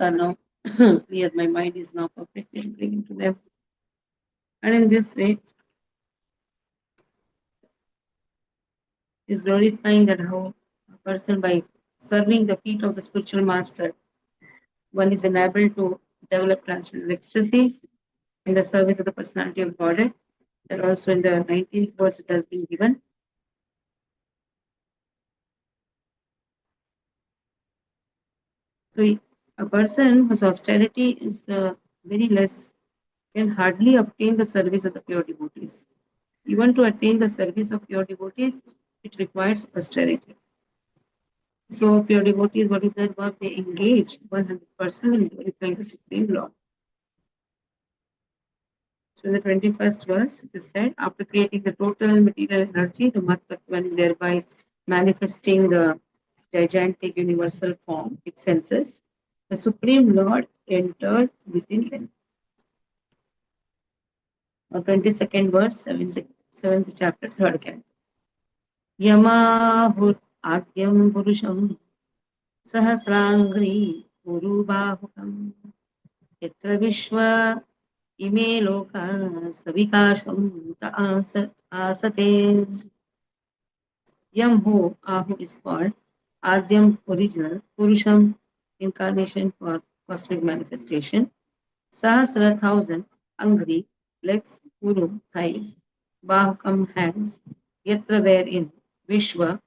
doubts are now clear. My mind is now perfectly bringing to them. And in this way, is glorifying that how a person by serving the feet of the spiritual master, one is enabled to develop transcendental ecstasy in the service of the personality of Godhead. That also in the 19th verse it has been given. So a person whose austerity is very less can hardly obtain the service of the pure devotees. Even to attain the service of pure devotees, it requires austerity. So pure devotees, what is that work? They engage 100% in glorifying the Supreme Lord. So in the 21st verse, it is said, after creating the total material energy, the Mahatman, thereby manifesting the gigantic universal form, its senses, the Supreme Lord entered within them. 22nd verse, 7th chapter, 3rd canto. Yamahur Adyam Purusham Sahasrangri Urubahukam Yatra Vishwa Ime Loka Savikasham Asate. Yam Ho Ahu is called Adyam original, Purusham incarnation for cosmic manifestation, Sahasra thousand, Angri, legs, Uru, thighs, Bahukam, hands, Yatra wherein, Vishwa,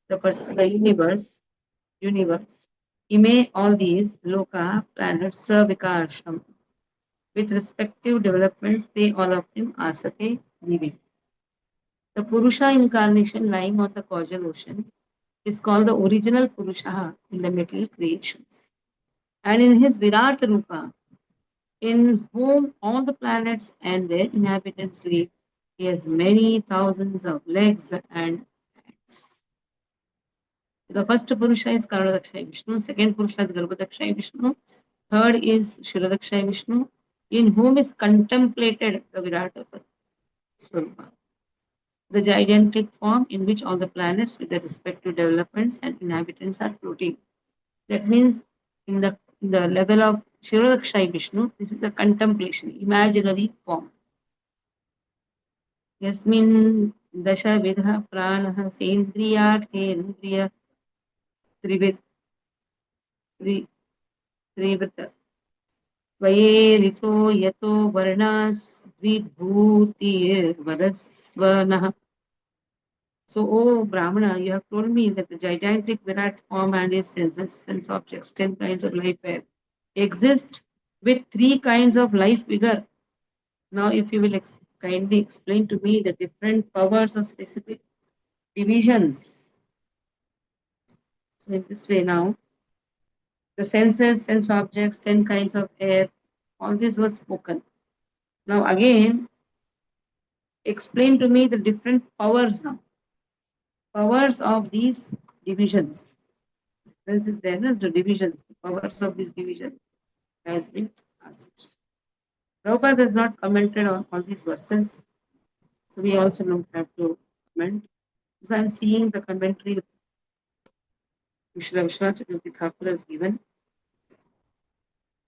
the universe, Ime, all these, Loka, planets, Savikasham, with respective developments, they all of them asate, living. The Purusha incarnation lying on the causal ocean is called the original Purusha in the material creations. And in his Virat Rupa, in whom all the planets and their inhabitants live, he has many thousands of legs and hands. The first Purusha is Karadakshay Vishnu, second Purusha is Garbhadakshay Vishnu, third is Shiradakshay Vishnu, in whom is contemplated the Virat Swarupa, the gigantic form in which all the planets with their respective developments and inhabitants are floating. That means in the level of Shirodakshay Vishnu, this is a contemplation, imaginary form. Yasmin dasha vidha pranaha sendriyarthendriya trivit trivita vayerito yato varnas dvibhutir varasvanaha. So, O Brahmana, you have told me that the gigantic Virat form and its senses, sense objects, 10 kinds of life air, exist with 3 kinds of life vigor. Now, if you will kindly explain to me the different powers of specific divisions. In this way, now, the senses, sense objects, 10 kinds of air, all this was spoken. Now, again, explain to me the different powers now. Powers of these divisions. This is there, the divisions, the powers of this division has been asked. Prabhupada has not commented on all these verses, so we also don't have to comment. So I'm seeing the commentary Vishnu Chakravarti Thakur has given.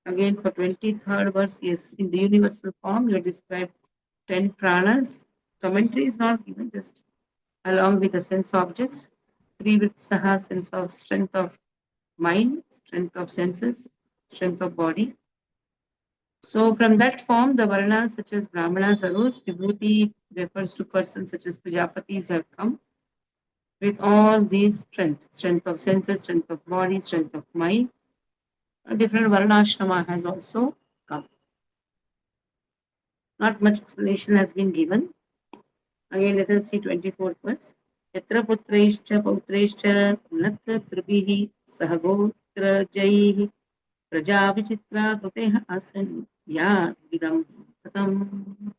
Again, for 23rd verse, yes, in the universal form, you describe 10 pranas. Commentary is not given, just along with the sense objects. 3 with Saha, sense of strength of mind, strength of senses, strength of body. So from that form, the Varnas such as Brahmanas arose. Vibhuti refers to persons such as Prajapatis have come with all these strength of senses, strength of body, strength of mind. A different Varnashrama has also come. Not much explanation has been given. Again, let us see 24th verse. Yatra putraischa pautraischa natra tribihi sahagotra jaihi prajavichitra kruteha asan ya vidam katam.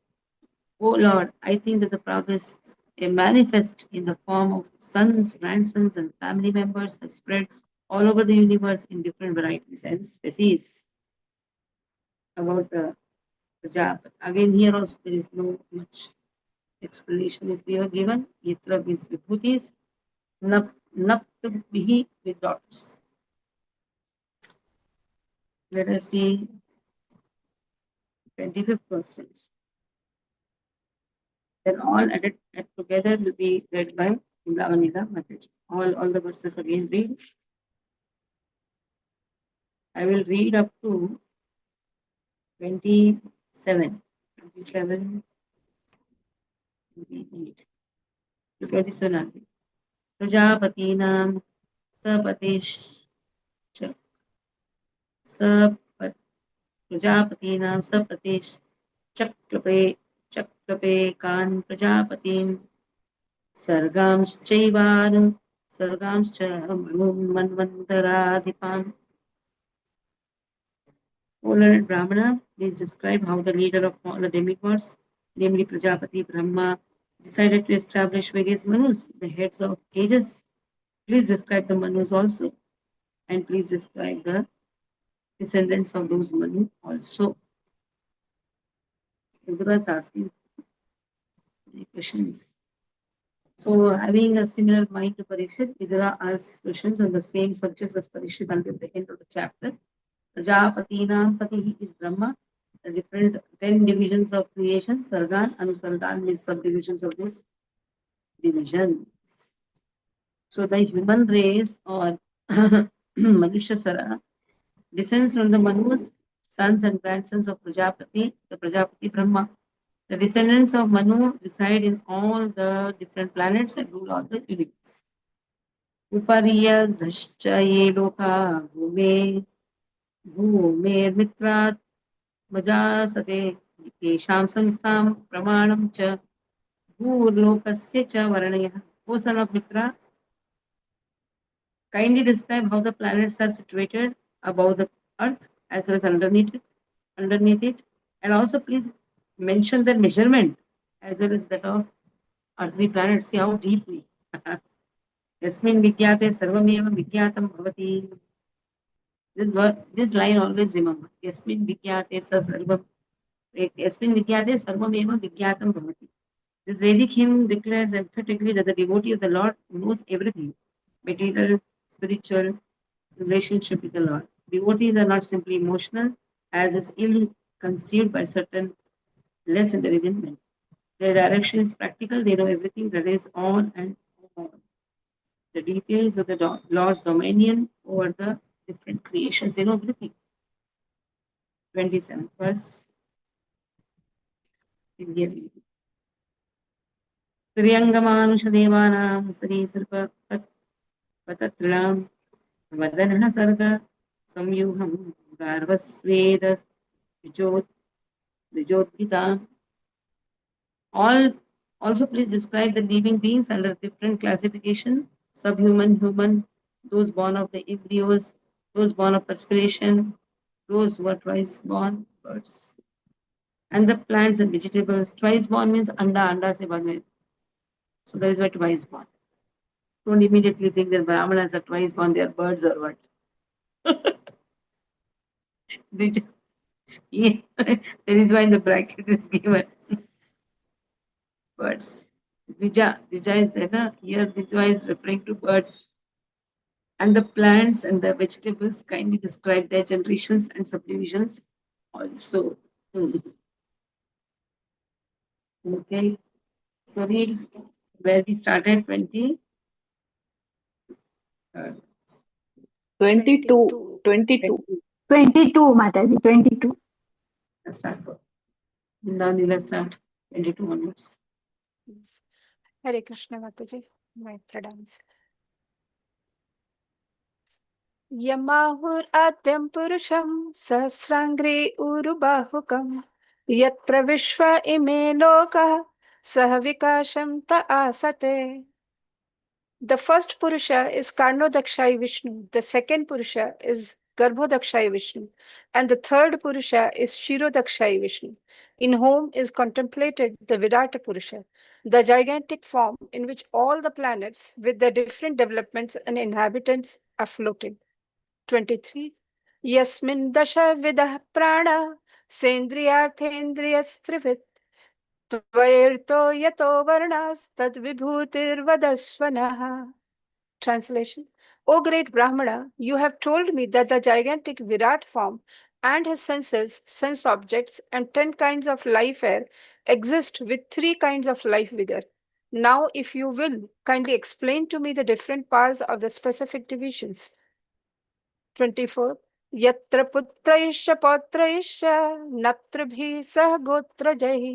Oh Lord, I think that the progress manifest in the form of sons, grandsons, and family members has spread all over the universe in different varieties and species. About the Prajap. Again, here also there is no much explanation is given. Yitra means vibhutis, nap with daughters. Let us see 25th verses. Then all added together will be read by Lavanila Mataji. All the verses again read. I will read up to 27. 27, 28. To 27. Prajapatinam sapatish sapat Prajapatinam sapatish चक्रपे can प्रजापतिन् सर्गांश्च मन्वन्तराधिपान्. O learned Brahmana, please describe how the leader of all the demigods, namely Prajapati Brahma, decided to establish various Manus, the heads of ages. Please describe the Manus also, and please describe the descendants of those Manu also. Indra is asking any questions. So, having a similar mind to Parikshit, Vidura asks questions on the same subjects as Parikshit until the end of the chapter. Prajapatinam Patihi is Brahma, the different 10 divisions of creation, Sargan, Anusargan is subdivisions of those divisions. So, the human race or Manushasara descends from the Manus, sons and grandsons of Prajapati, the Prajapati Brahma. The descendants of Manu reside in all the different planets and rule all the universe. Upariyasdhascha ye loka भूमेर्मित्रात् मजासते येषां संस्थां प्रमाणं च भूर्लोकस्य च वर्णयः. O son of Mitra, kindly describe how the planets are situated above the earth as well as underneath it, and also please mention the measurement as well as that of earthly planets. See how deeply. Yasmin vigyate sarvameva vigyatam bhavati. This line always remember. Yasmin vigyate sarvam. Yasmin vigyate sarvameva vigyatam bhavati. This Vedic hymn declares emphatically that the devotee of the Lord knows everything, material, spiritual, relationship with the Lord. Devotees are not simply emotional, as is ill conceived by certain less intelligent men. Their direction is practical, they know everything that is on and on. The details of the Lord's dominion over the different creations, they know everything. 27th verse. Indian. Triyangamanushadevanam Sri Patatrilam Vadanha Sarga Samyuham Garvasveda Vijotgita. All also please describe the living beings under different classification: subhuman, human, those born of the embryos, those born of perspiration, those who are twice born, birds. And the plants and vegetables. Twice born means anda se bane. So that is why twice born. Don't immediately think that Brahmanas are twice born, they are birds or what. Yeah, that is why the bracket is given. Birds. Dvija is there. Na? Here Dvija is referring to birds. And the plants and the vegetables kindly describe their generations and subdivisions also. Okay. So read where we started 20. 22. 22. 22, Mataji, 22. Let's start. Now let's start 22 onwards. Yes. Hare Krishna Mataji, my pradams. Yamahur adyam purusham sahasrangre urubahukam yatra vishva ime loka sahavikasham ta asate. The first Purusha is Karnodakshayi Vishnu, the second Purusha is Garbhodakshayi Vishnu, and the third Purusha is Shirodakshayi Vishnu, in whom is contemplated the Virata Purusha, the gigantic form in which all the planets with their different developments and inhabitants are floating. 23. Yasmin dasha vidah prana sendriyarthendriyastrivit tvairto yato varnas tad vibhutir vadasvanaha. Translation. O great Brahmana, you have told me that the gigantic Virat form and his senses, sense objects, and 10 kinds of life air exist with 3 kinds of life vigor. Now, if you will, kindly explain to me the different parts of the specific divisions. 24. यत्र पुत्रैश्च पौत्रैश्च नप्तृभिः सह गोत्रजैः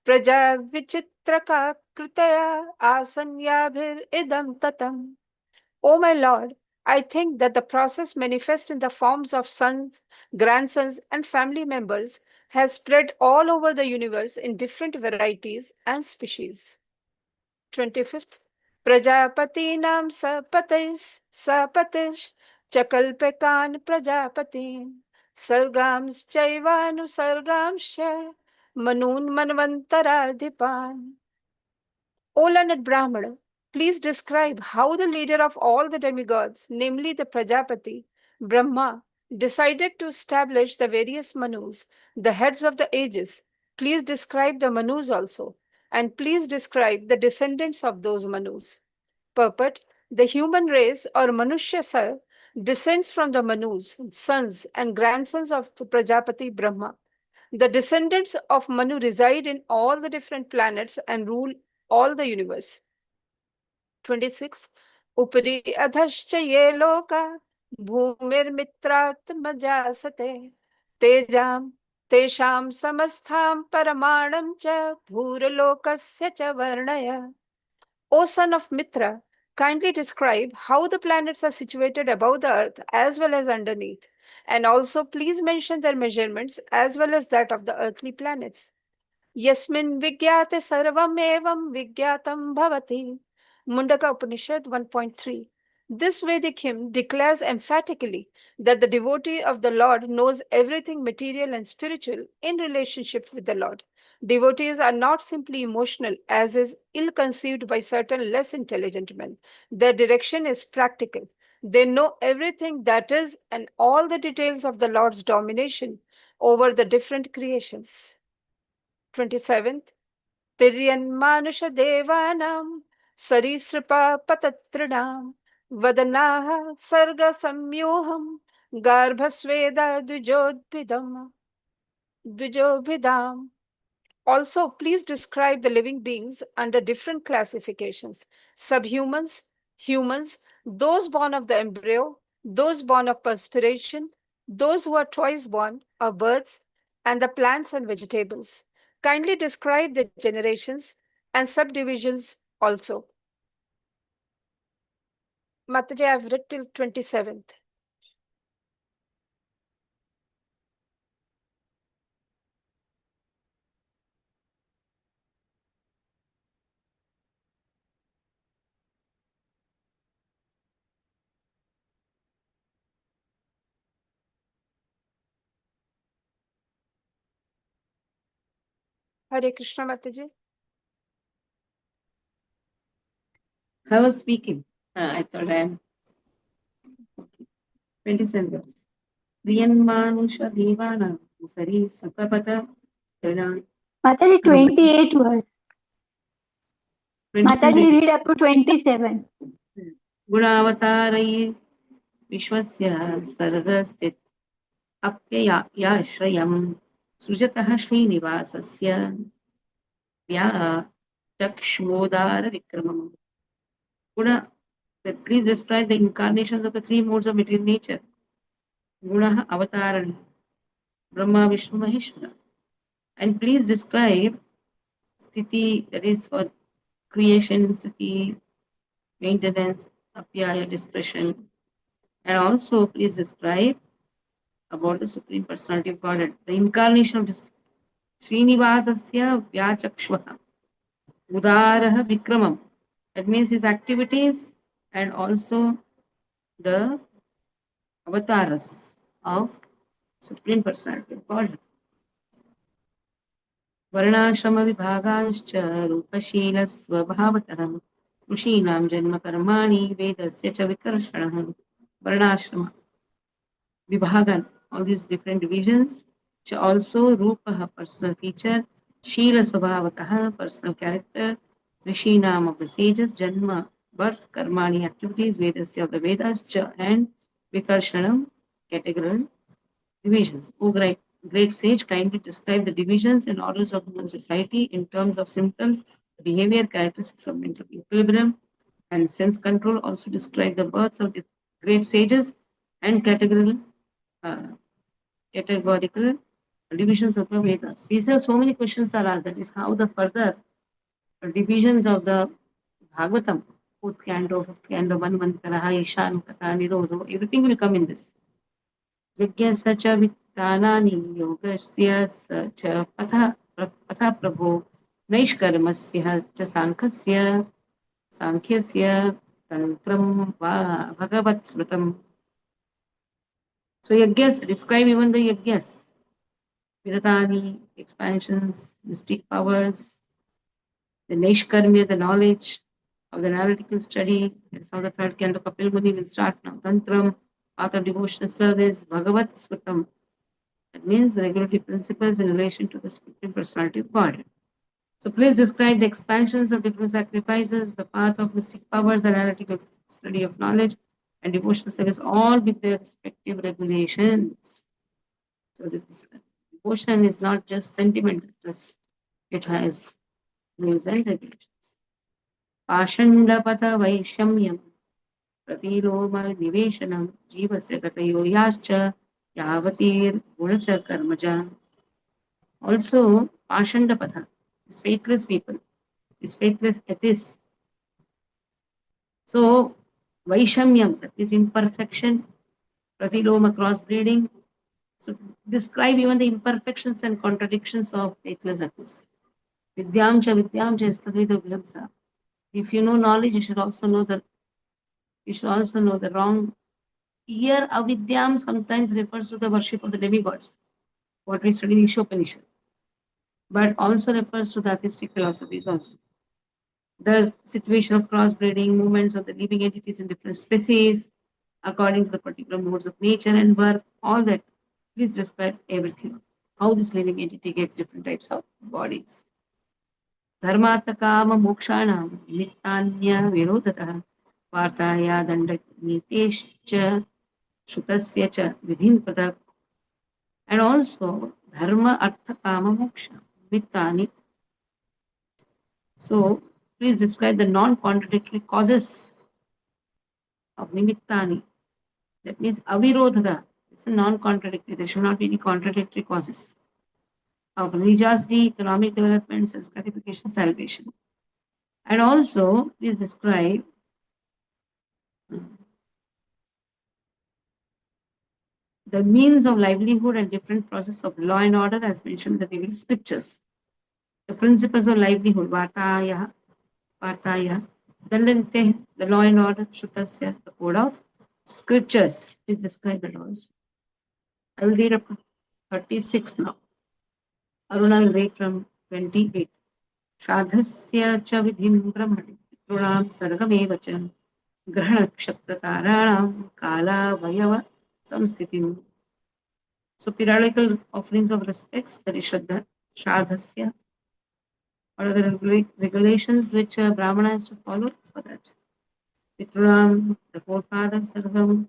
प्रजा विचित्रका कृतया आसन्याभिरिदं ततम्. O my Lord, I think that the process manifest in the forms of sons, grandsons, and family members has spread all over the universe in different varieties and species. 25th. Prajapatinam sapatis chakalpekan prajapatin sargams chaivanu sargamsha manun manvantaradhipan. O learned Brahmana, please describe how the leader of all the demigods, namely the Prajapati, Brahma, decided to establish the various Manus, the heads of the ages. Please describe the Manus also, and please describe the descendants of those Manus. Purport: the human race or Manushya Sar descends from the Manus, sons and grandsons of the Prajapati Brahma. The descendants of Manu reside in all the different planets and rule all the universe. 26. Upari adhascha ye loka bhumir mitratmajasate tejam tesham samastham paramanam cha bhuralokasya cha varnaya. O son of Mitra, kindly describe how the planets are situated above the earth as well as underneath, and also please mention their measurements as well as that of the earthly planets. Yasmin Vigyate Sarvam Evam Vigyatam Bhavati. Mundaka Upanishad 1.3. This Vedic hymn declares emphatically that the devotee of the Lord knows everything material and spiritual in relationship with the Lord. Devotees are not simply emotional, as is ill conceived by certain less intelligent men. Their direction is practical. They know everything that is and all the details of the Lord's domination over the different creations. 27th. Tiryanmanusha devanam sarisripa patatrinam vadanaha sarga samyoham garbhasveda dvijobhidam. Also, please describe the living beings under different classifications: subhumans, humans, those born of the embryo, those born of perspiration, those who are twice born, or birds, and the plants and vegetables. Kindly describe the generations and subdivisions also. Mataji, I've read till 27th. Hare Krishna, Mataji. I was speaking. I thought I am. Okay. 27 verse. Priyanmanusha devana sari sapapata trinan. Mataji, 28 verse. 27. Mataji, read up to 27. Gunavatarayir vishwasya sargastit apyayashrayam sujatah srinivasasya vya chakshmodara vikramam. Guna, please describe the incarnations of the three modes of material nature. Guna avatarani, Brahma, Vishnu, Maheshwara. And please describe sthiti, that is for creation, sthiti, maintenance, apyaya, discretion. And also please describe about the Supreme Personality of Godhead, the incarnation of this Srinivasasya Vyachakshvaha, Udaraha Vikramam. That means his activities and also the avatars of Supreme Personality of Godhead. Varnashrama Vibhaganshcha Rupashila Swabhavatah ऋषीणां जन्म कर्माणि वेदस्य च विकर्षणः. Varnashrama, Vibhagan, all these different divisions, which also Rupa, personal feature, Shila Swabhavatah, personal character, Rishinam of the sages, Janma, birth, karmani, activities, Vedasya of the Vedas, cha, and Vikarshanam, categorical divisions. O great sage, kindly describe the divisions and orders of human society in terms of symptoms, behavior, characteristics of mental equilibrium, and sense control. Also describe the births of the great sages and uh, categorical divisions of the Vedas. These are so many questions are asked. That is how the further divisions of the Bhagavatam, fourth canto, fifth canto, Manvantaraha, Ishan, Kata, Nirodho, everything will come in this. यज्ञस्य च वित्तानानि योगस्य च पथ प्रभो नैष्कर्मस्य च सांख्यस्य तन्त्रं वा भगवत् स्मृतम्. So yajnas describe even the yajnas, viratani, expansions, mystic powers, the Naishkarmya, the knowledge of the analytical study. That's how the third canto Kapil Muni will start now. Tantram, path of devotional service, Bhagavat Smritam. That means the regulatory principles in relation to the Supreme Personality of God. So please describe the expansions of different sacrifices, the path of mystic powers, the analytical study of knowledge, and devotional service, all with their respective regulations. So this devotion is not just sentimental, it has rules and regulations. Pashandapata Vaishamyam Pratiloma Nivesanam Jivasya Gatayo Yascha Yavatir Gunacha Karmaja. Also, Pashandapatha is faithless people, is faithless atheists. So, Vaishamyam, that is imperfection, Pratiloma crossbreeding. So, describe even the imperfections and contradictions of faithless atheists. Vidyamcha Istadvido Vyamsa. If you know knowledge, you should also know the wrong. Here, avidyam sometimes refers to the worship of the demigods, what we study in Ishopanishad, but also refers to the atheistic philosophies also. The situation of crossbreeding, movements of the living entities in different species, according to the particular modes of nature and birth, all that. Please describe everything. How this living entity gets different types of bodies. Dharmartha kama mokshanam nittanya virodhatah vartaya dandanitescha shutasya cha vidhim padak. And also dharma artha kama moksha nittani. So please describe the non-contradictory causes of nimittani. That means avirodhata. It's a non-contradictory. There should not be any contradictory causes of religiosity, economic development, sense gratification, salvation. And also, please describe the means of livelihood and different process of law and order as mentioned in the various scriptures. The principles of livelihood, vartaya, dandante, the law and order, shutasya, the code of scriptures. Please describe that also. I will read up to 36 now. Aruna will read from 28. श्राद्धस्य च विधिं ब्रह्मणि पितॄणां सर्गमेव च ग्रहणक्षत्रताराणां कालावयव संस्थितिम्. So periodical offerings of respects, that is Shraddhasya. What are the regulations which Brahmana has to follow for that? Pitruram, the forefathers, Sargam,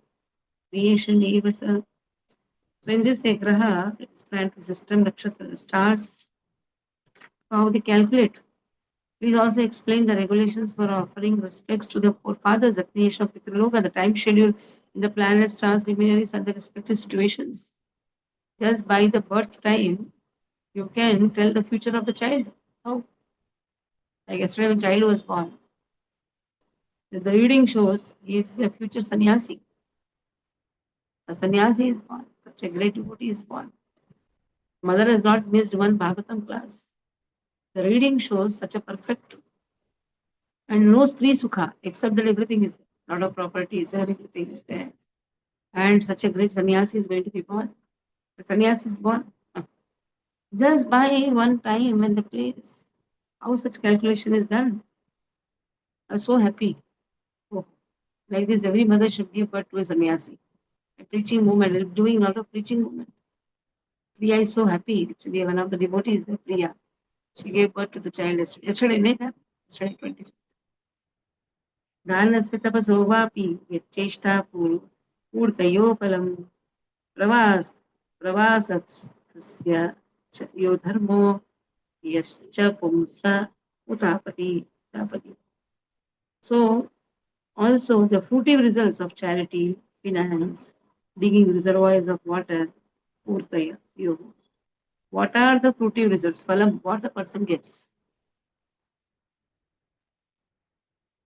creation, Evasa. So in this Graha, it's planned to system, Nakshatra, the stars, how they calculate. Please also explain the regulations for offering respects to the forefathers, the creation of Pitraloka, the time schedule in the planets, stars, luminaries, and the respective situations. Just by the birth time, you can tell the future of the child. How? Like yesterday, when child was born, the reading shows he is a future sannyasi. A sannyasi is born. Such a great devotee is born. Mother has not missed one Bhagavatam class. The reading shows such a perfect and no Sri Sukha, except that everything is there. Lot of property is there, everything is there. And such a great sannyasi is going to be born. The sannyasi is born. Just by one time when the place, how such calculation is done. I'm so happy. Oh, like this, every mother should give birth to a sannyasi. A preaching movement, doing a lot of preaching movement. Priya is so happy. Actually, one of the devotees, Priya, she gave birth to the child yesterday night. Yesterday, 20. दानस्य तपसो वापि यच्चेष्टा पूर्तयोपलम् प्रवासस्य च यो धर्मो यश्च पुंस उतापति. So also the fruitive results of charity, finance, digging reservoirs of water, purtaya, yoga. What are the fruitive results? Phalam, what a person gets.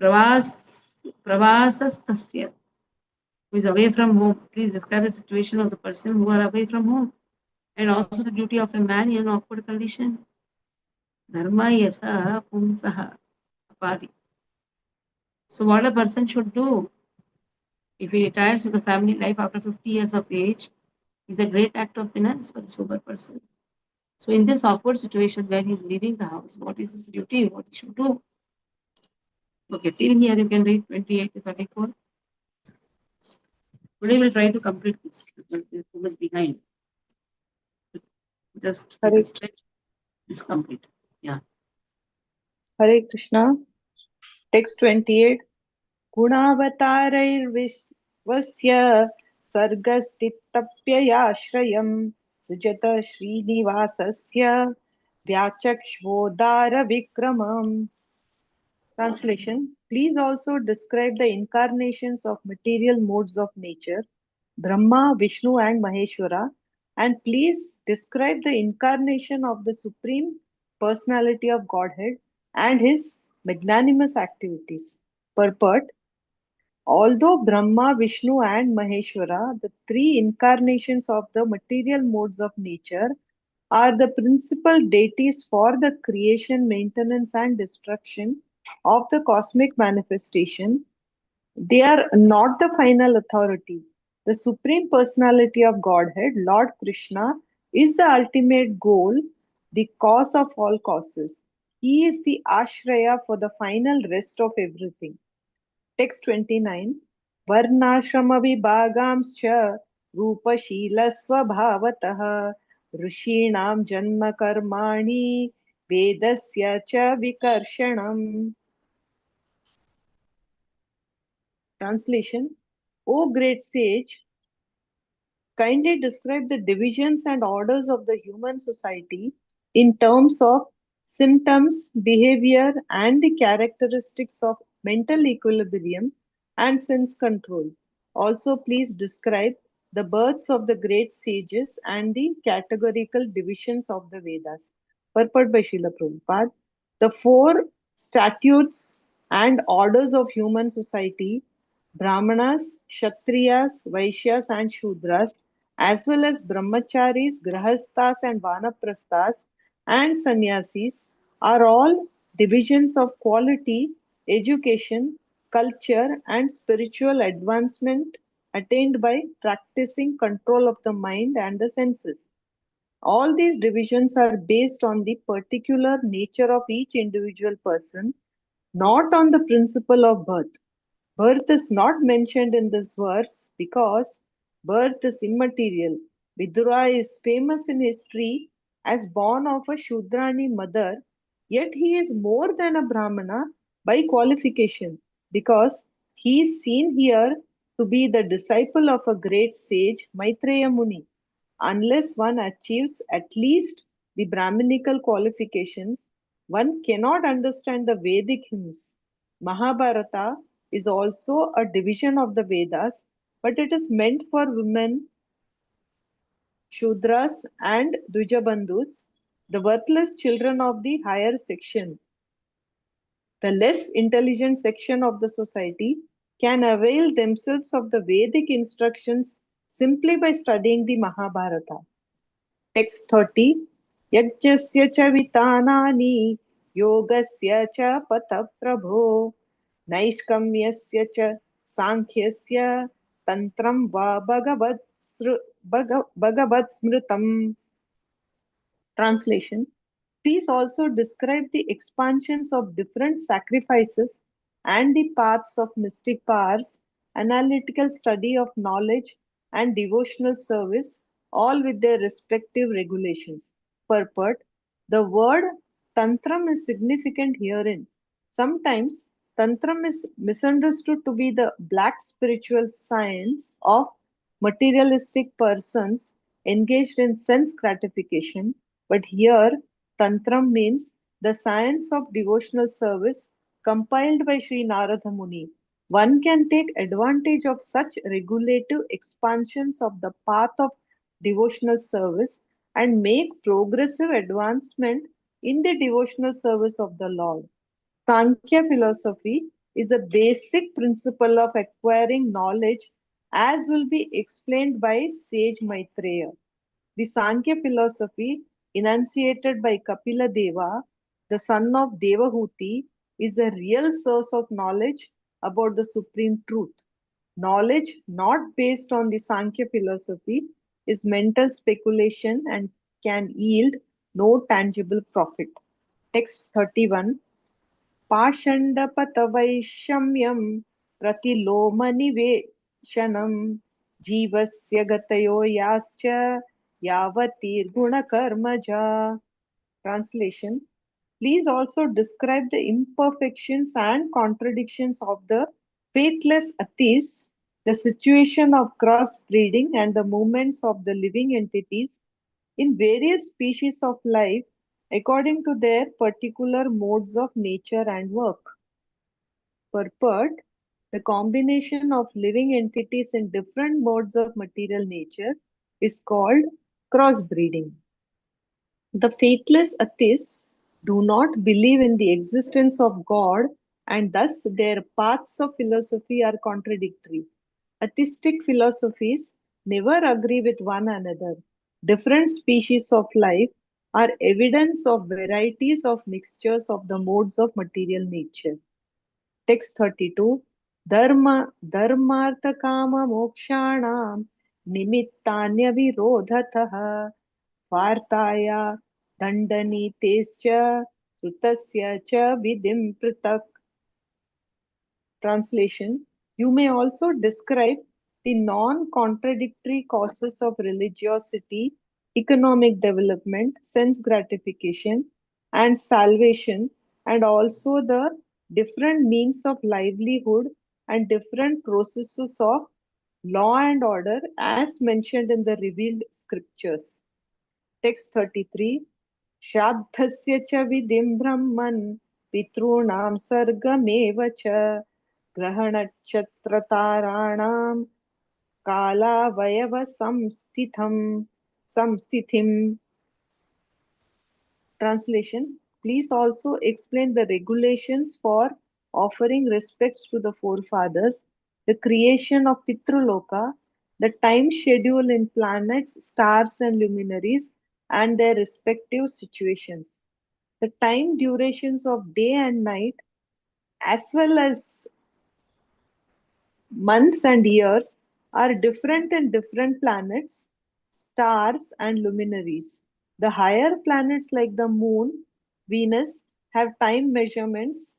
Pravas, pravasastasya, who is away from home. Please describe the situation of the person who are away from home. And also the duty of a man in an awkward condition. Dharma yasa pumsaha apadi. So what a person should do if he retires from the family life after 50 years of age is a great act of penance for the sober person. So in this awkward situation where he is leaving the house, what is his duty? What he should do? Okay, till here you can read 28 to 34. Today we'll try to complete this because there's too much behind. Just with Hare, the stretch is complete. Yeah. Hare Krishna. Text 28. गुणावतारैर्विश्वस्य सर्गस्थितप्ययाश्रयम् Sujata श्रीनिवासस्य व्याचक्ष्वोदारविक्रमम्. Translation. Please also describe the incarnations of material modes of nature, Brahma, Vishnu and Maheshwara, and please describe the incarnation of the Supreme Personality of Godhead and his magnanimous activities. Purport. Although Brahma, Vishnu, and Maheshwara, the three incarnations of the material modes of nature, are the principal deities for the creation, maintenance, and destruction of the cosmic manifestation, they are not the final authority. The Supreme Personality of Godhead, Lord Krishna, is the ultimate goal, the cause of all causes. He is the ashraya for the final rest of everything. Text 29. Varnashramavibhagamscha रूपशीलस्वभावतः ऋषीणां जन्म कर्माणि वेदस्य च विकर्षणम्. Translation. O great sage, kindly describe the divisions and orders of the human society in terms of symptoms, behavior, and the characteristics of mental equilibrium and sense control. Also, please describe the births of the great sages and the categorical divisions of the Vedas. Purport by Srila Prabhupada. The four statutes and orders of human society, Brahmanas, Kshatriyas, Vaishyas, and Shudras, as well as Brahmacharis, Grahasthas, and Vanaprasthas, and Sannyasis, are all divisions of quality, education, culture, and spiritual advancement attained by practicing control of the mind and the senses. All these divisions are based on the particular nature of each individual person, not on the principle of birth. Birth is not mentioned in this verse because birth is immaterial. Vidura is famous in history as born of a Shudrani mother, yet he is more than a Brahmana by qualification because he is seen here to be the disciple of a great sage, Maitreya Muni. Unless one achieves at least the Brahminical qualifications, one cannot understand the Vedic hymns. Mahabharata is also a division of the Vedas, but it is meant for women, Shudras, and Dvijabandhus, the worthless children of the higher section. The less intelligent section of the society can avail themselves of the Vedic instructions simply by studying the Mahabharata. Text 30. यज्ञस्य च वितानानि योगस्य च पथप्रभो नैष्कम्यस्य च सांख्यस्य तन्त्रं वा भगवत् स्मृतम्. Translation. Please also describe the expansions of different sacrifices and the paths of mystic powers, analytical study of knowledge, and devotional service, all with their respective regulations. Purport. The word tantram is significant herein. Sometimes Tantram is misunderstood to be the black spiritual science of materialistic persons engaged in sense gratification, but here Tantram means the science of devotional service compiled by Sri Narada Muni. One can take advantage of such regulative expansions of the path of devotional service and make progressive advancement in the devotional service of the Lord. Sankhya philosophy is a basic principle of acquiring knowledge, as will be explained by sage Maitreya. The Sankhya philosophy, enunciated by Kapila Deva, the son of Devahuti, is a real source of knowledge about the supreme truth. Knowledge not based on the Sankhya philosophy is mental speculation and can yield no tangible profit. Text 31. पाषण्डपतवैषम्यं प्रतिलोमनिवेशनं जीवस्य गतयो याश्च यावतीर्गुणकर्मजा. Translation. Please also describe the imperfections and contradictions of the faithless atheists, the situation of crossbreeding, and the movements of the living entities in various species of life according to their particular modes of nature and work. Purport. The combination of living entities in different modes of material nature is called crossbreeding. The faithless atheists do not believe in the existence of God, and thus their paths of philosophy are contradictory. Atheistic philosophies never agree with one another. Different species of life are evidence of varieties of mixtures of the modes of material nature. Text 32. Dharmartha kama mokshanam nimittanya virodhatah vartaya dandanitescha sutasya cha vidim pritak. Translation. You may also describe the non-contradictory causes of religiosity, economic development, sense gratification, and salvation, and also the different means of livelihood and different processes of law and order as mentioned in the revealed scriptures. Text 33. Shraddhasya cha vidim brahman pitrunam sargameva cha ग्रहणक्षत्रताराणां कालावयवसंस्थितिम्. Translation. Please also explain the regulations for offering respects to the forefathers, the creation of Pitruloka, the time schedule in planets, stars, and luminaries, and their respective situations. The time durations of day and night, as well as months and years, are different in different planets, stars, and luminaries. The higher planets like the Moon, Venus, have time measurements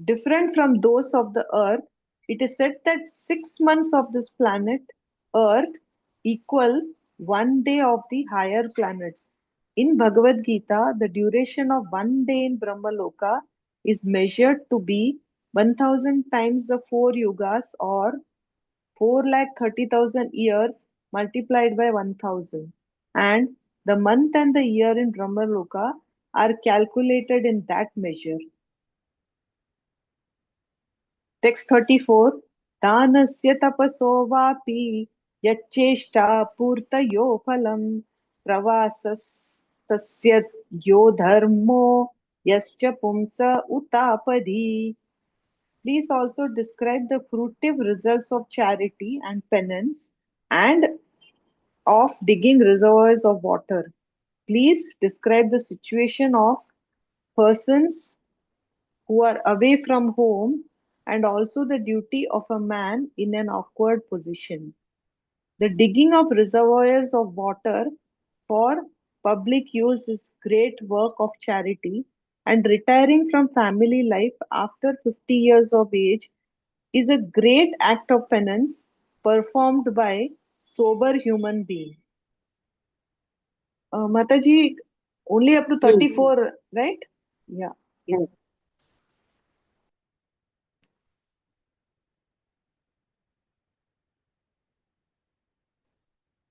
different from those of the Earth. It is said that 6 months of this planet, Earth, equal one day of the higher planets. In Bhagavad Gita, the duration of one day in Brahmaloka is measured to be 1000 times the 4 yugas, or 4,30,000 years multiplied by 1000. And the month and the year in Brahmaloka are calculated in that measure. Text 34. Dhanasya tapaso vapi yacheshta purtayo phalam pravasas tasya yo dharmo yascha pumsa utapadi. Please also describe the fruitive results of charity and penance and of digging reservoirs of water. Please describe the situation of persons who are away from home and also the duty of a man in an awkward position. The digging of reservoirs of water for public use is great work of charity, and retiring from family life after 50 years of age is a great act of penance performed by sober human being. Mataji, only up to Hmm. 34, right? Yeah. Yeah.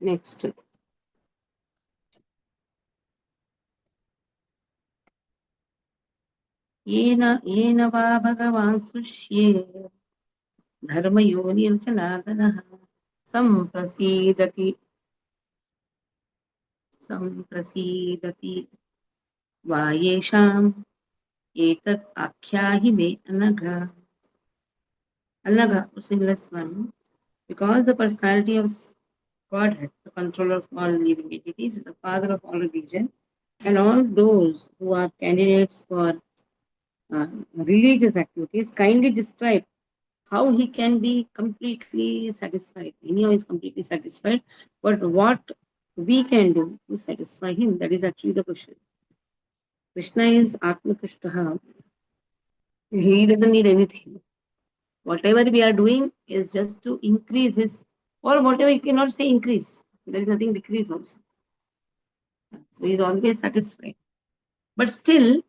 Next. येन वा भगवान् सृष्ये धर्मयोनिर्जनार्दनः सम्प्रसीदति वा येषाम् एतत् आख्याहि मे अनघ. Anagha, sinless one, because the personality of Godhead, the controller of all living entities, the father of all religion, and all those who are candidates for religious activities, kindly describe how he can be completely satisfied. Anyhow, is completely satisfied, but what we can do to satisfy him, that is actually the question. Krishna is Atma Krishna. He doesn't need anything. Whatever we are doing is just to increase his, or whatever you cannot say increase. There is nothing decrease also. So he is always satisfied. But still,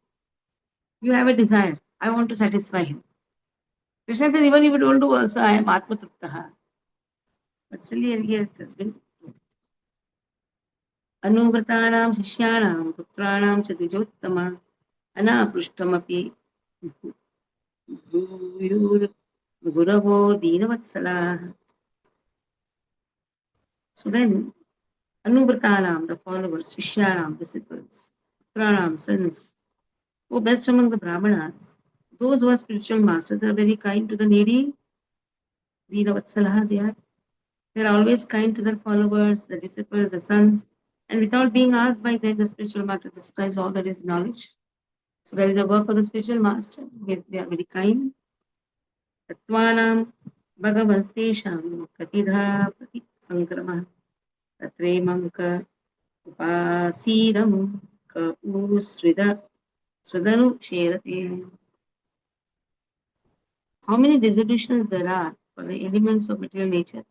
you have a desire. I want to satisfy him. Krishna says, even if you don't do also, I am Atma Truptaha. But still here it has been. Anuvrtanam Shishyanam Putranam Chadijottama Anaprushtamaphi Bhuyur Guravo Deenavatsala. So then, Anuvrtanam, the followers, Shishyanam, disciples, Pranam, sons, who best among the Brahmanas, those who are spiritual masters are very kind to the needy. Deenavatsala, they are always kind to their followers, the disciples, the sons, and without being asked by them, the spiritual master describes all that is knowledge. So there is a work of the spiritual master. They are very kind. Tattvanam Bhagavanstesham Katidha Prati Sankrama Tatremam Ka Upasiram Ka Usrida Sridanu Sherate. How many dissolutions there are for the elements of material nature,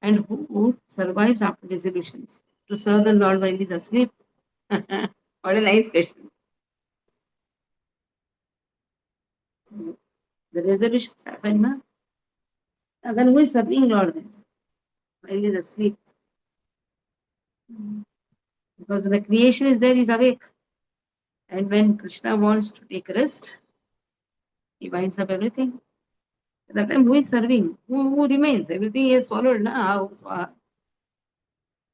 and who survives after dissolutions to serve the Lord while he is asleep? What a nice question. The resolutions happen, na? And then who is serving Lord then while he is asleep? Because when the creation is there, he is awake. And when Krishna wants to take rest, he winds up everything. At that time, who is serving? Who remains? Everything is swallowed, na?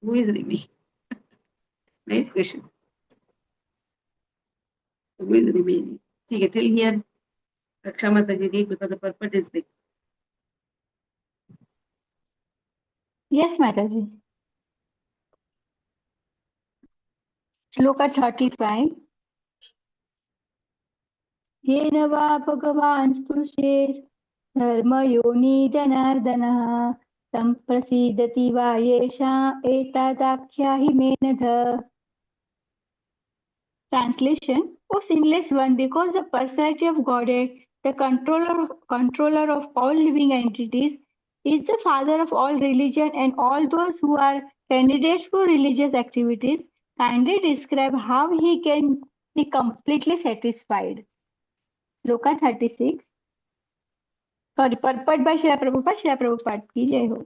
Who is remaining? Nice question. Who is remaining? Okay, till here, Raksha Mataji read because the purport is big. Yes, Mataji. Shloka 35. येन वा भगवान् स्पृशे धर्मयोनि जनार्दनः सम्प्रसीदति वा येषा एतदाख्याहि मे नघ. Translation: O sinless one, because the personality of Godhead, the controller of all living entities, is the father of all religion and all those who are candidates for religious activities, kindly describe how he can be completely satisfied. Shloka 36. Sorry, purport by Srila Prabhupada ki jai ho.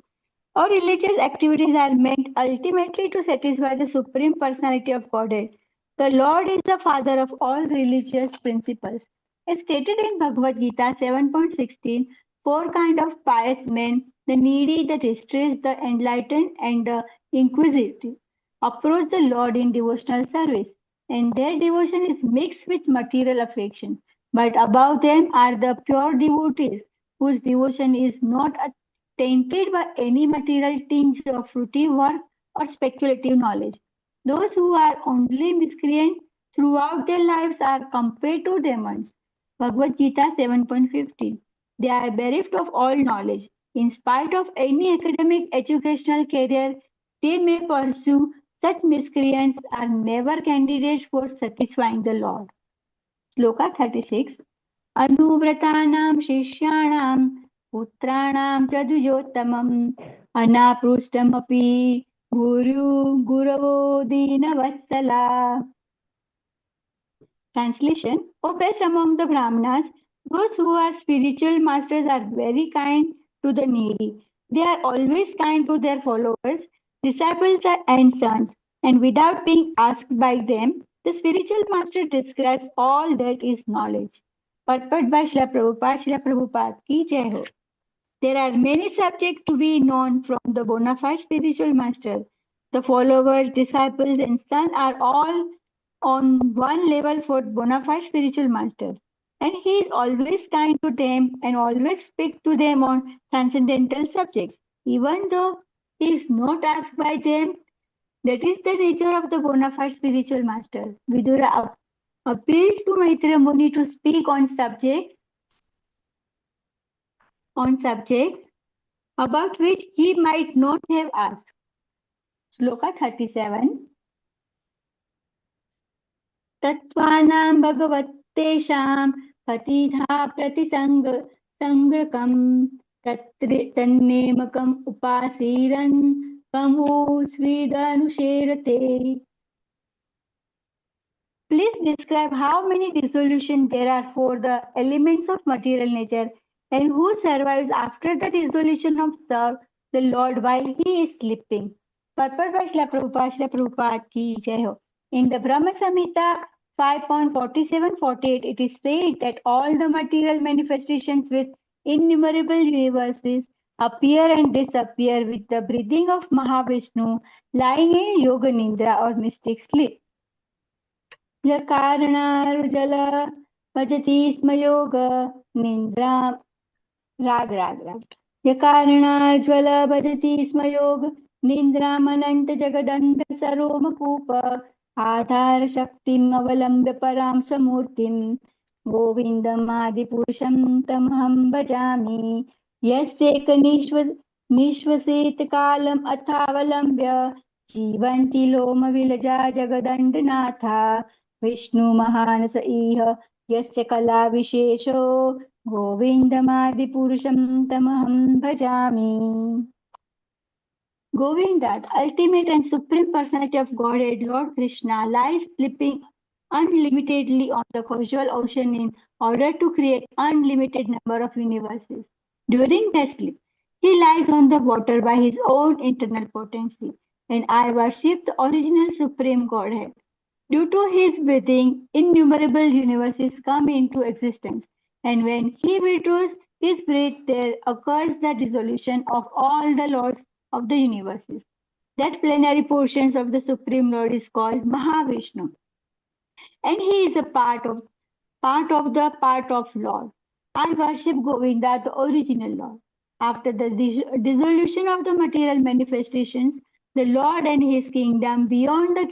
All religious activities are meant ultimately to satisfy the Supreme Personality of Godhead. The Lord is the father of all religious principles. As stated in Bhagavad Gita 7.16, four kinds of pious men, the needy, the distressed, the enlightened, and the inquisitive, approach the Lord in devotional service, and their devotion is mixed with material affection. But above them are the pure devotees, whose devotion is not tainted by any material tinge of fruitive work or speculative knowledge. Those who are only miscreant throughout their lives are compared to demons. Bhagavad Gita 7.15. They are bereft of all knowledge. In spite of any academic educational career they may pursue, such miscreants are never candidates for satisfying the Lord. Shloka 36. अनुव्रतानां शिष्याणां पुत्राणां च द्विजोत्तमम् अनापृष्टमपि गुरवो दीनवत्सला. Translation: O best among the Brahmanas, those who are spiritual masters are very kind to the needy. They are always kind to their followers. disciples and sons, and without being asked by them, the spiritual master describes all that is knowledge. Purport by Srila Prabhupada ki jai ho. There are many subjects to be known from the bona fide spiritual master. The followers, disciples, and sons are all on one level for bona fide spiritual master. And he is always kind to them and always speaks to them on transcendental subjects. Even though he is not asked by them, that is the nature of the bona fide spiritual master. Vidura appealed to Maitreya Muni to speak on subjects about which he might not have asked. Sloka 37. तत्त्वानां भगवत्तेषां पतिधा प्रतिसङ्ग्रकं तन्नेमकम् उपासीरन् कमु स्वीदनुशेरते. Please describe how many dissolutions there are for the elements of material nature and who survives after the dissolution of the Lord while he is sleeping. Purport by Srila Prabhupada ki jai ho. In the Brahma Samhita 5.47-48, it is said that all the material manifestations with innumerable universes appear and disappear with the breathing of Mahavishnu lying in Yoga Nidra or mystic sleep. कारणार्जल भजति स्म योग निन्द्रा राग राग राग यकारणाज्वल भजति स्म योग निन्द्रामनंत जगदण्ड सरोमकूप आधार शक्तिम् अवलम्ब्य परां समूर्तिम् गोविन्दमादिपुरुषं तमहं भजामि यस्यैक निश्वसित कालम् अथावलम्ब्य जीवन्ति लोमविलजा जगदण्डनाथा विष्णु महान स इह यस्य कला विशेषो गोविन्दमादिपुरुषं तमहं भजामि. Govinda, the ultimate and supreme personality of Godhead, Lord Krishna, lies sleeping unlimitedly on the causal ocean in order to create unlimited number of universes. During that sleep, he lies on the water by his own internal potency, and I worship the original supreme Godhead. Due to his breathing, innumerable universes come into existence, and when he withdraws his breath, there occurs the dissolution of all the lords of the universes. That plenary portions of the Supreme Lord is called Mahavishnu, and he is a part of Lord. I worship Govinda, the original Lord. After the dissolution of the material manifestations, the Lord and his kingdom beyond the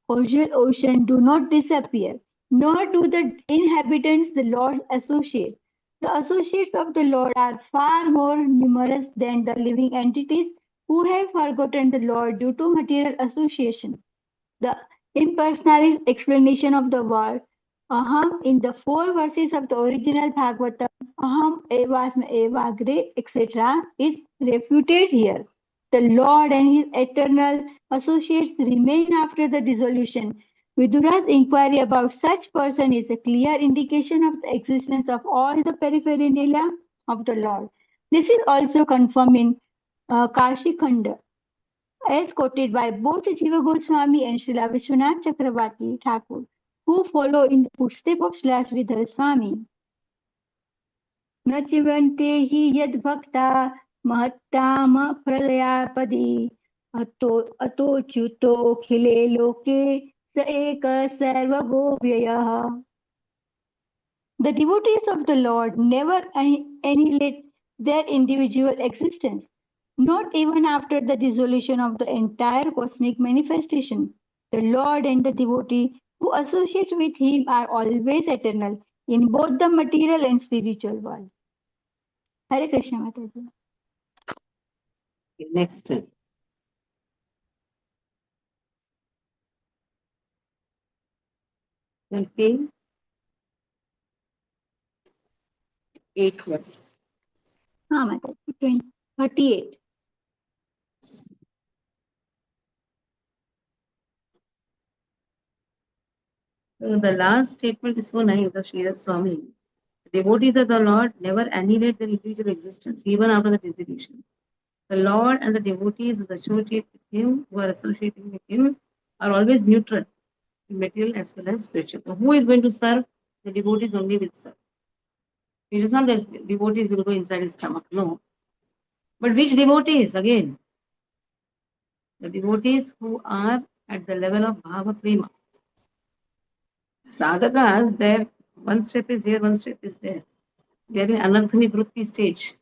causal ocean do not disappear, nor do the inhabitants, the Lord's associates. The associates of the Lord are far more numerous than the living entities who have forgotten the Lord due to material association. The impersonalist explanation of the word Aham in the 4 verses of the original Bhagavatam, Aham evasma evagre, etc., is refuted here. The Lord and his eternal associates remain after the dissolution. Vidura's inquiry about such person is a clear indication of the existence of all the paraphernalia of the Lord. This is also confirmed in Kashi Khanda, as quoted by both Jiva Goswami and Srila Vishwanath Chakravarti Thakur, who follow in the footsteps of Srila Sridhar Swami. न चिवन्ते हि यद्भक्ता महत्ताम प्रलयापदि अतोच्युतोऽखिले लोके स एक सर्वगोव्ययः. The devotees of the Lord never annihilate their individual existence, not even after the dissolution of the entire cosmic manifestation. The Lord and the devotee who associate with him are always eternal in both the material and spiritual worlds. Hare Krishna Mataji. Next one. Okay. 8 verse. हाँ Mataji. 38. So the last statement is so nice of Sridhar Swami. The devotees of the Lord never annihilate their individual existence, even after the dissolution. The Lord and the devotees who associate with him, who are associating with him, are always neutral, material as well as spiritual. So who is going to serve? The devotees only will serve. It is not that devotees will go inside his stomach, no. But which devotees? Again, the devotees who are at the level of Bhava Prema. Sadhakas, their one step is here, one step is there. They are in Anarthani Vritti stage.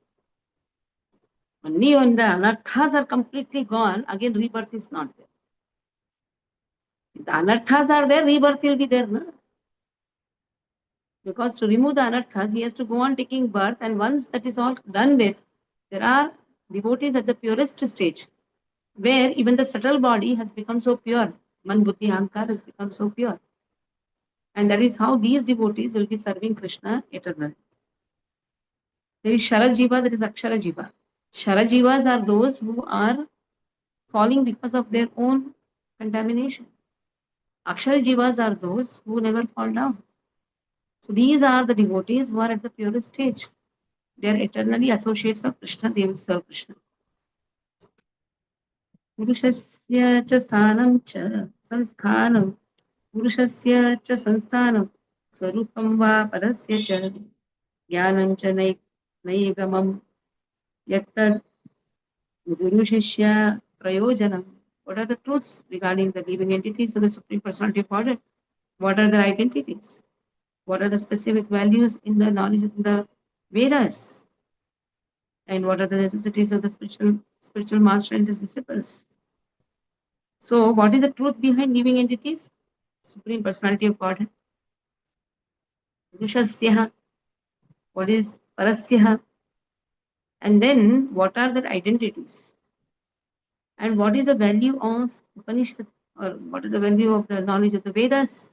Only when the Anarthas are completely gone, again rebirth is not there. If the Anarthas are there, rebirth will be there. No? Because to remove the Anarthas, he has to go on taking birth, and once that is all done with, there are devotees at the purest stage, where even the subtle body has become so pure. Man, Buddhi, Ahankar has become so pure. And that is how these devotees will be serving Krishna eternally. There is Sharajiva, there is Akshara Jiva. Sharajivas are those who are falling because of their own contamination. Akshara Jivas are those who never fall down. So these are the devotees who are at the purest stage. They are eternally associates of Krishna, they will serve Krishna. Purushasya cha sthanam cha sansthanam Purushasya cha sansthanam Sarupam va parasya cha Jnanam cha naigamam Yaktad Guru Shishya Prayojanam. What are the truths regarding the living entities of the Supreme Personality of Godhead? What are their identities? What are the specific values in the knowledge of the Vedas? And what are the necessities of the spiritual master and his disciples? So, what is the truth behind living entities? Supreme Personality of Godhead. Purushasya. What is Parasya? And then, what are their identities? And what is the value of Upanishad? Or what is the value of the knowledge of the Vedas?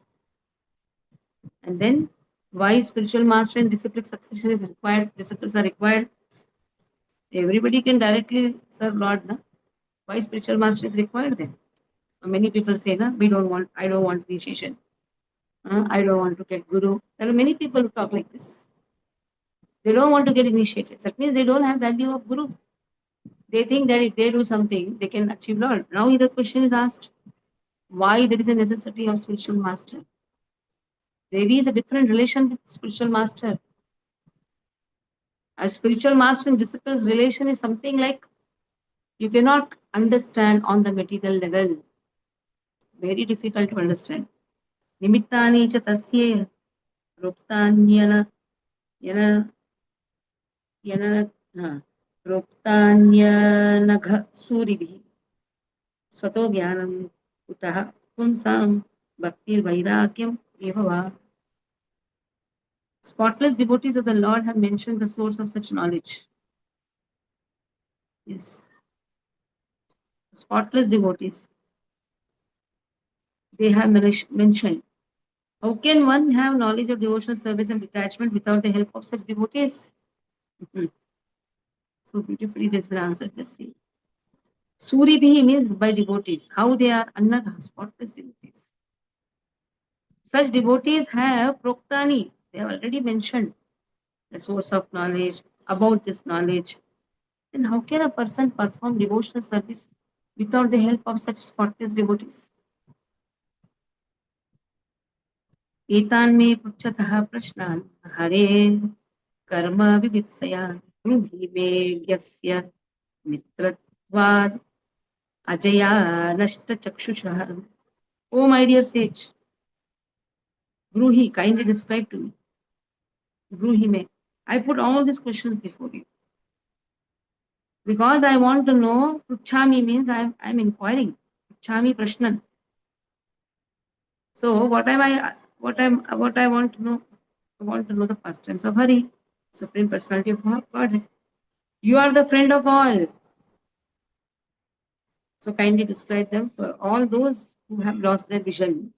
And then, why spiritual master and disciplic succession is required? Disciples are required. Everybody can directly serve Lord, na? Why spiritual master is required then? Many people say, na, I don't want initiation. I don't want to get guru. There are many people who talk like this. They don't want to get initiated. That means they don't have value of guru. They think that if they do something, they can achieve Lord. Now the question is asked, why there is a necessity of spiritual master? There is a different relation with spiritual master. A spiritual master and disciple's relation is something like you cannot understand on the material level. Very difficult to understand. Nimittani cha tasye ruptanyana yana yana ruptanyana suribhi swato jnanam utah pumsam bhakti vairagyam eva. Spotless devotees of the Lord have mentioned the source of such knowledge. Yes. Spotless devotees. They have mentioned. How can one have knowledge of devotional service and detachment without the help of such devotees? So beautifully it has been answered, just see. Suribhi means by devotees. How they are Annagha, spotless devotees. Such devotees have Proktani. They have already mentioned the source of knowledge, about this knowledge. Then how can a person perform devotional service without the help of such spotless devotees? एतान् मे पृच्छतः प्रश्नान् हरे कर्म विवित्सया ब्रूहि मे यस्य मित्रत्वात् Ajaya नष्टचक्षुषः. Oh my dear sage, Bruhi, kindly describe to me. Bruhi me. I put all these questions before you. Because I want to know, Pruchami means I'm inquiring. Pruchami Prashnan. So what I want to know? I want to know the pastimes of Hari, Supreme Personality of Godhead. You are the friend of all. So kindly describe them for all those who have lost their vision.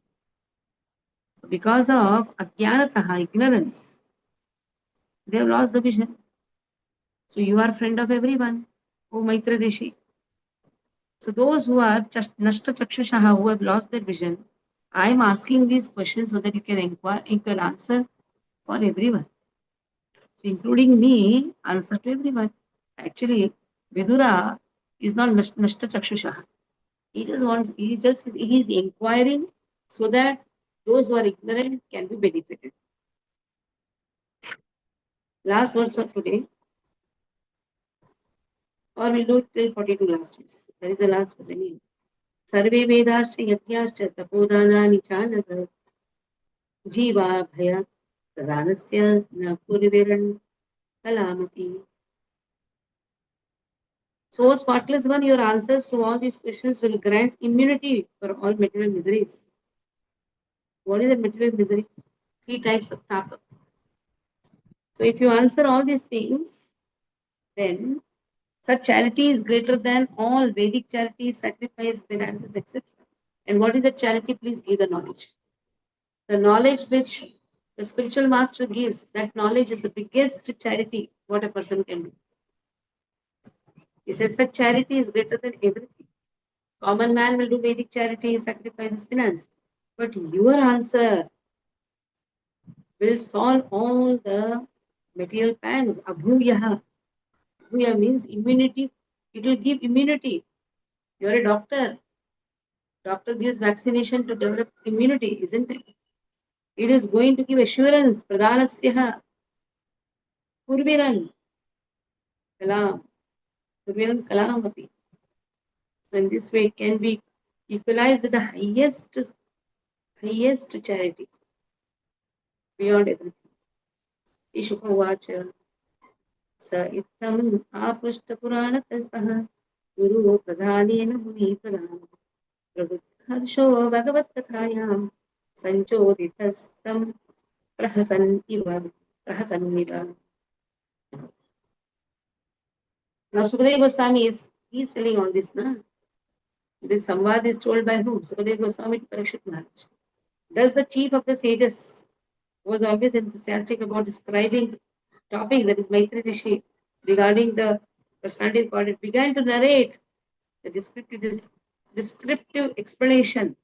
So because of Ajnanataha, ignorance, they have lost the vision. So you are friend of everyone, O Maitra Rishi. So those who are Nashta Chakshushaha, who have lost their vision, I am asking these questions so that you can inquire, you can answer for everyone. So including me, answer to everyone. Actually, Vidura is not Nashta Chakshushaha. He's inquiring so that those who are ignorant can be benefited. Last verse for today, or we'll do till 42 last verse. That is the last verse. Anyway. Sarve Vedascha Yagyascha Tapodana Chanaka Jiva Bhaya Pradhanasya Na Puriviran Kalamapi. So, spotless one, your answers to all these questions will grant immunity for all material miseries. What is the material misery? 3 types of tapa. So, if you answer all these things, then such charity is greater than all Vedic charities, sacrifice, finances, etc. And what is a charity? Please give the knowledge. The knowledge which the spiritual master gives, that knowledge is the biggest charity what a person can do. He says such charity is greater than everything. Common man will do Vedic charity, sacrifices, finance. But your answer will solve all the material pangs. Abhuyaha. Abhuya means immunity. It will give immunity. You're a doctor. Doctor gives vaccination to develop immunity, isn't it? It is going to give assurance. Pradhanasya purviran kalam. Purviran kalam api. So in this way, it can be equalized with the highest charity beyond everything. Ishukawacha स इत्थम् आपृष्टपुराणकल्पः गुरुः प्रधानेन मुनिप्रधानः प्रबुद्धहर्षो भगवत्कथायां सञ्चोदितस्तं प्रहसन्निव. Now Sukadeva Goswami he's telling all this, na? This samvad is told by whom? Sukadeva Goswami to Parikshit Maharaj. Thus the chief of the sages was always enthusiastic about describing topics, that is Maitri Rishi, regarding the personality of God. It began to narrate the descriptive explanation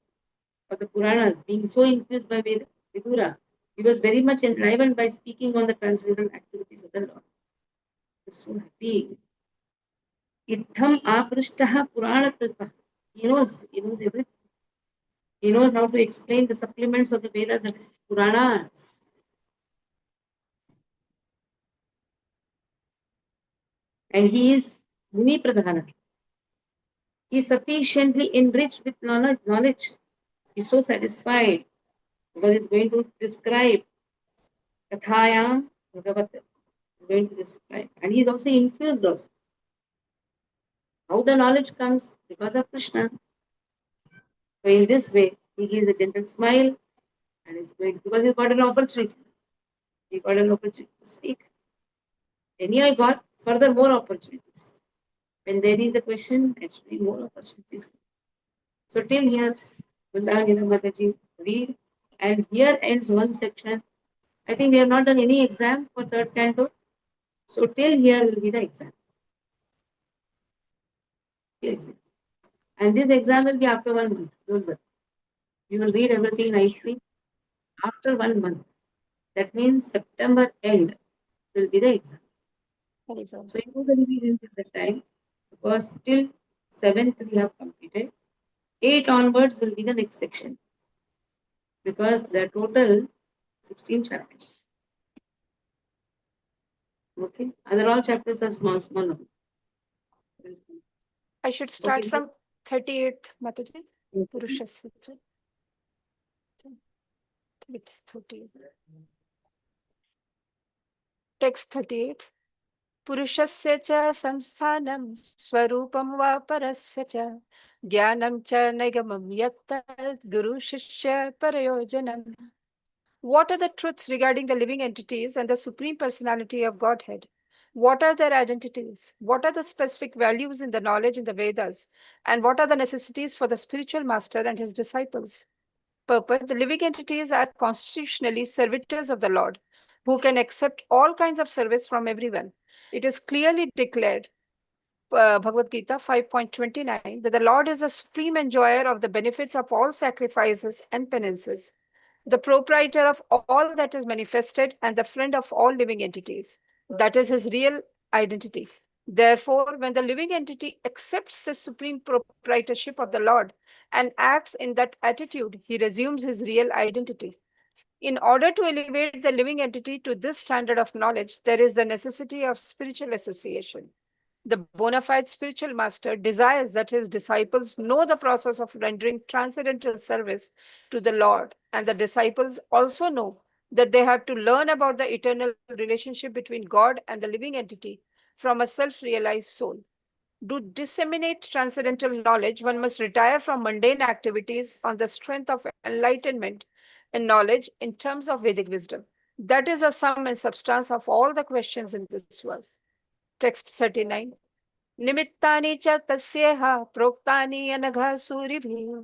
of the Puranas, being so influenced by Vidura. He was very much enlivened by speaking on the transcendental activities of the Lord. He was so happy. Itham aprishtaha Purana kalpa. He knows everything. He knows how to explain the supplements of the Vedas, that is Puranas. And he is Muni Pradhana. He is sufficiently enriched with knowledge. He is so satisfied because he is going to describe Kathayam Bhagavat. He is going to describe. And he is also infused also. How the knowledge comes? Because of Krishna. So in this way, he gives a gentle smile and is going because he got an opportunity. He got an opportunity to speak. Then he got further more opportunities. When there is a question, actually more opportunities. So till here, Vrindavanina Mataji read, and here ends one section. I think we have not done any exam for third canto. So till here will be the exam. And this exam will be after 1 month. Don't worry. You will read everything nicely after 1 month. That means September end will be the exam. So you do the revision till that time, because till 7th we have completed. 8 onwards will be the next section, because the total 16 chapters. Okay, other all chapters are small. I should start Okay. from 38th, Mataji. Yes. Purushasya. It's 38. Text 38. पुरुषस्य च संस्थानं स्वरूपं वा परस्य च ज्ञानं च निगमं यत्तद् गुरुशिष्य परयोजनम्. What are the truths regarding the living entities and the Supreme Personality of Godhead? What are their identities? What are the specific values in the knowledge in the Vedas? And what are the necessities for the spiritual master and his disciples? Purport: the living entities are constitutionally servitors of the Lord, who can accept all kinds of service from everyone. It is clearly declared, Bhagavad Gita 5.29, that the Lord is the supreme enjoyer of the benefits of all sacrifices and penances, the proprietor of all that is manifested, and the friend of all living entities. That is his real identity. Therefore, when the living entity accepts the supreme proprietorship of the Lord and acts in that attitude, he resumes his real identity. In order to elevate the living entity to this standard of knowledge, there is the necessity of spiritual association. The bona fide spiritual master desires that his disciples know the process of rendering transcendental service to the Lord, and the disciples also know that they have to learn about the eternal relationship between God and the living entity from a self realized soul. To disseminate transcendental knowledge, one must retire from mundane activities on the strength of enlightenment and knowledge in terms of Vedic wisdom. That is the sum and substance of all the questions in this verse. Text 39. निमित्तानि च तस्येह प्रोक्तानि अनघा सूरिभिः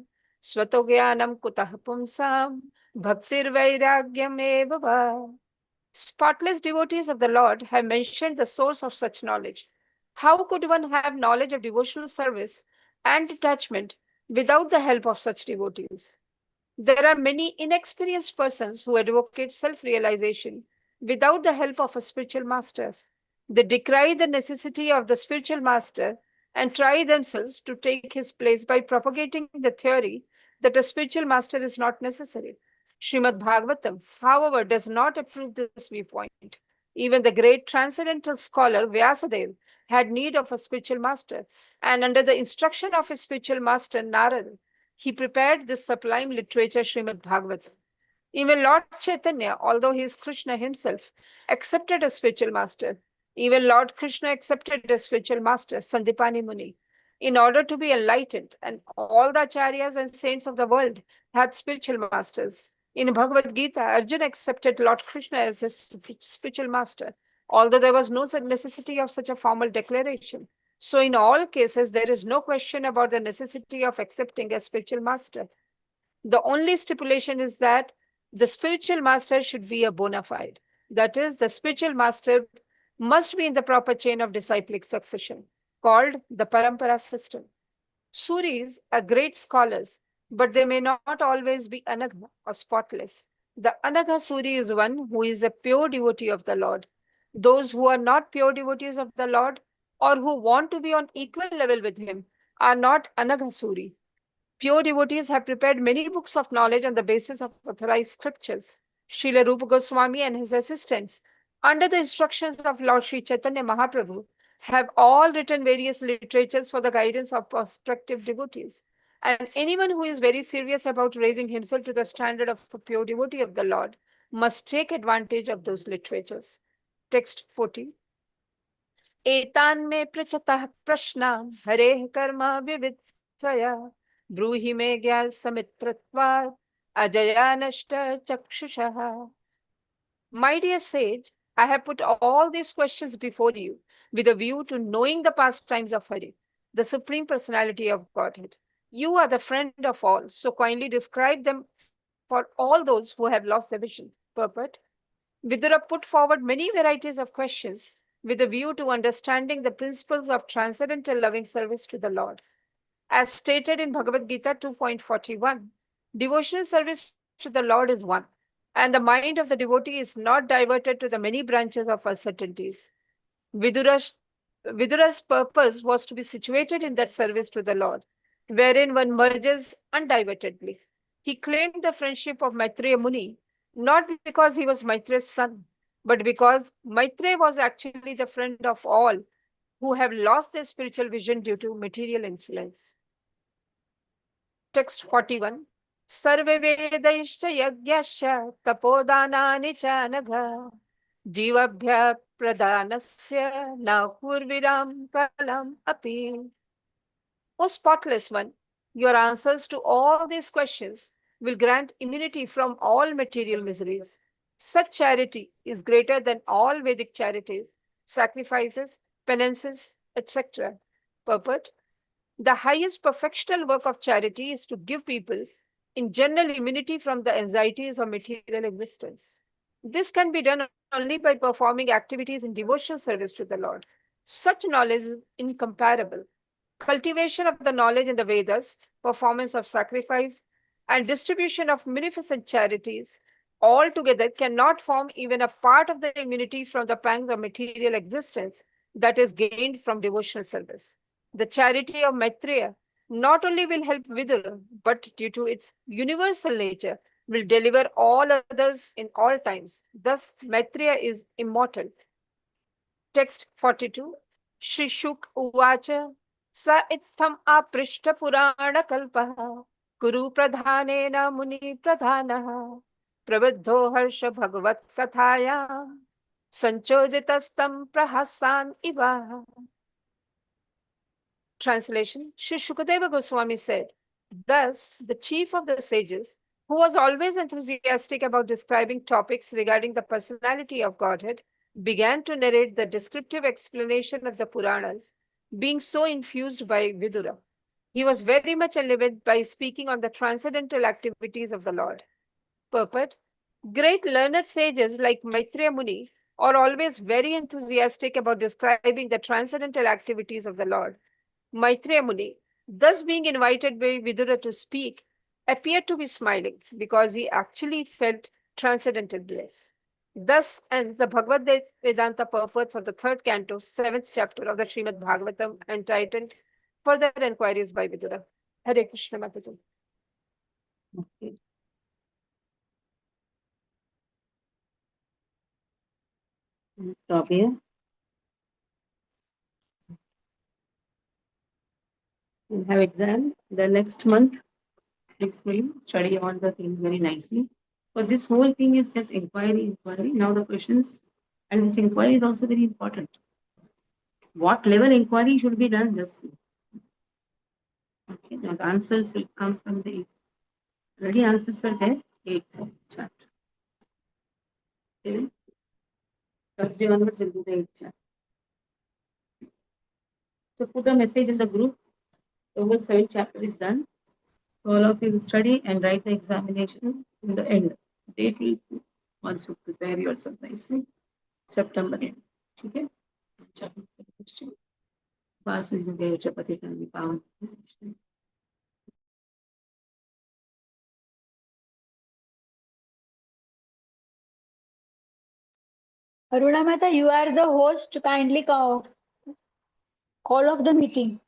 स्वतो ज्ञानं कुतः पुंसां bhaktirvairagyam eva. Spotless devotees of the Lord have mentioned the source of such knowledge. How could one have knowledge of devotional service and detachment without the help of such devotees? There are many inexperienced persons who advocate self realization without the help of a spiritual master. They decry the necessity of the spiritual master and try themselves to take his place by propagating the theory that a spiritual master is not necessary. Srimad Bhagavatam, however, does not approve this viewpoint. Even the great transcendental scholar Vyasadeva had need of a spiritual master, and under the instruction of his spiritual master Narada, he prepared this sublime literature, Srimad Bhagavatam. Even Lord Chaitanya, although he is Krishna himself, accepted a spiritual master. Even Lord Krishna accepted a spiritual master, Sandipani Muni, in order to be enlightened, and all the acharyas and saints of the world had spiritual masters. In Bhagavad Gita, Arjuna accepted Lord Krishna as his spiritual master, although there was no necessity of such a formal declaration. So, in all cases, there is no question about the necessity of accepting a spiritual master. The only stipulation is that the spiritual master should be a bona fide. That is, the spiritual master must be in the proper chain of disciplic succession, called the Parampara system. Suris are great scholars, but they may not always be anagha or spotless. The anagha Suri is one who is a pure devotee of the Lord. Those who are not pure devotees of the Lord or who want to be on equal level with him are not anagha Suri. Pure devotees have prepared many books of knowledge on the basis of authorized scriptures. Srila Rupa Goswami and his assistants, under the instructions of Lord Sri Chaitanya Mahaprabhu, have all written various literatures for the guidance of prospective devotees. And anyone who is very serious about raising himself to the standard of a pure devotee of the Lord must take advantage of those literatures. Text 40. एतान् मे पृच्छतः प्रश्नान् हरेः कर्म विवित्सया ब्रूहि मे ज्ञान समित्रत्वात् अजया नष्ट चक्षुषः. My dear sage, I have put all these questions before you with a view to knowing the pastimes of Hari, the Supreme Personality of Godhead. You are the friend of all, so kindly describe them for all those who have lost their vision. Purport. Vidura put forward many varieties of questions with a view to understanding the principles of transcendental loving service to the Lord. As stated in Bhagavad Gita 2.41, devotional service to the Lord is one, and the mind of the devotee is not diverted to the many branches of uncertainties. Vidura's, Vidura's purpose was to be situated in that service to the Lord, wherein one merges undivertedly. He claimed the friendship of Maitreya Muni, not because he was Maitreya's son, but because Maitreya was actually the friend of all who have lost their spiritual vision due to material influence. Text 41. Sarve vedaischa yagyascha tapodhanani chanagha jivabhya pradhanasya na kurviram kalam api. O spotless one, your answers to all these questions will grant immunity from all material miseries. Such charity is greater than all Vedic charities, sacrifices, penances, etc. Purport. The highest perfectional work of charity is to give people in general immunity from the anxieties of material existence. This can be done only by performing activities in devotional service to the Lord. Such knowledge is incomparable. Cultivation of the knowledge in the Vedas, performance of sacrifice, and distribution of munificent charities altogether cannot form even a part of the immunity from the pangs of material existence that is gained from devotional service. The charity of Maitreya not only will help Vidura, but due to its universal nature, will deliver all others in all times. Thus, Maitreya is immortal. Text 42. Shri Shuk Uvacha Sa Itham Aprishta Purana Kalpaha Guru Pradhanena Muni Pradhanaha Prabhuddho Harsha Bhagavat Kathaya Sanchoditastam Prahasan Iva. Translation. Sri Shukadeva Goswami said, thus, the chief of the sages, who was always enthusiastic about describing topics regarding the personality of Godhead, began to narrate the descriptive explanation of the Puranas, being so infused by Vidura. He was very much enlivened by speaking on the transcendental activities of the Lord. Purport. Great learned sages like Maitreya Muni are always very enthusiastic about describing the transcendental activities of the Lord. Maitreya Muni, thus being invited by Vidura to speak, appeared to be smiling because he actually felt transcendental bliss. Thus ends the Bhagavad Vedanta purports of the third canto, seventh chapter of the Srimad Bhagavatam, entitled Further Enquiries by Vidura. Hare Krishna Mataji. Okay. Stop here. We'll have exam the next month. Please will study all the things very nicely. But this whole thing is just inquiry. Now the questions, and this inquiry is also very important. What level inquiry should be done? Just okay. Now the answers will come from the ready answers were there. 8th chapter. Okay. Thursday onwards will be the 8th chapter. So put a message in the group. The whole 7th chapter is done. All of you will study and write the examination in the end. Date will once you prepare yourself nicely. September end. Okay. Vasu Chapati Pavan. Aruna Mehta, you are the host. Kindly call off the meeting.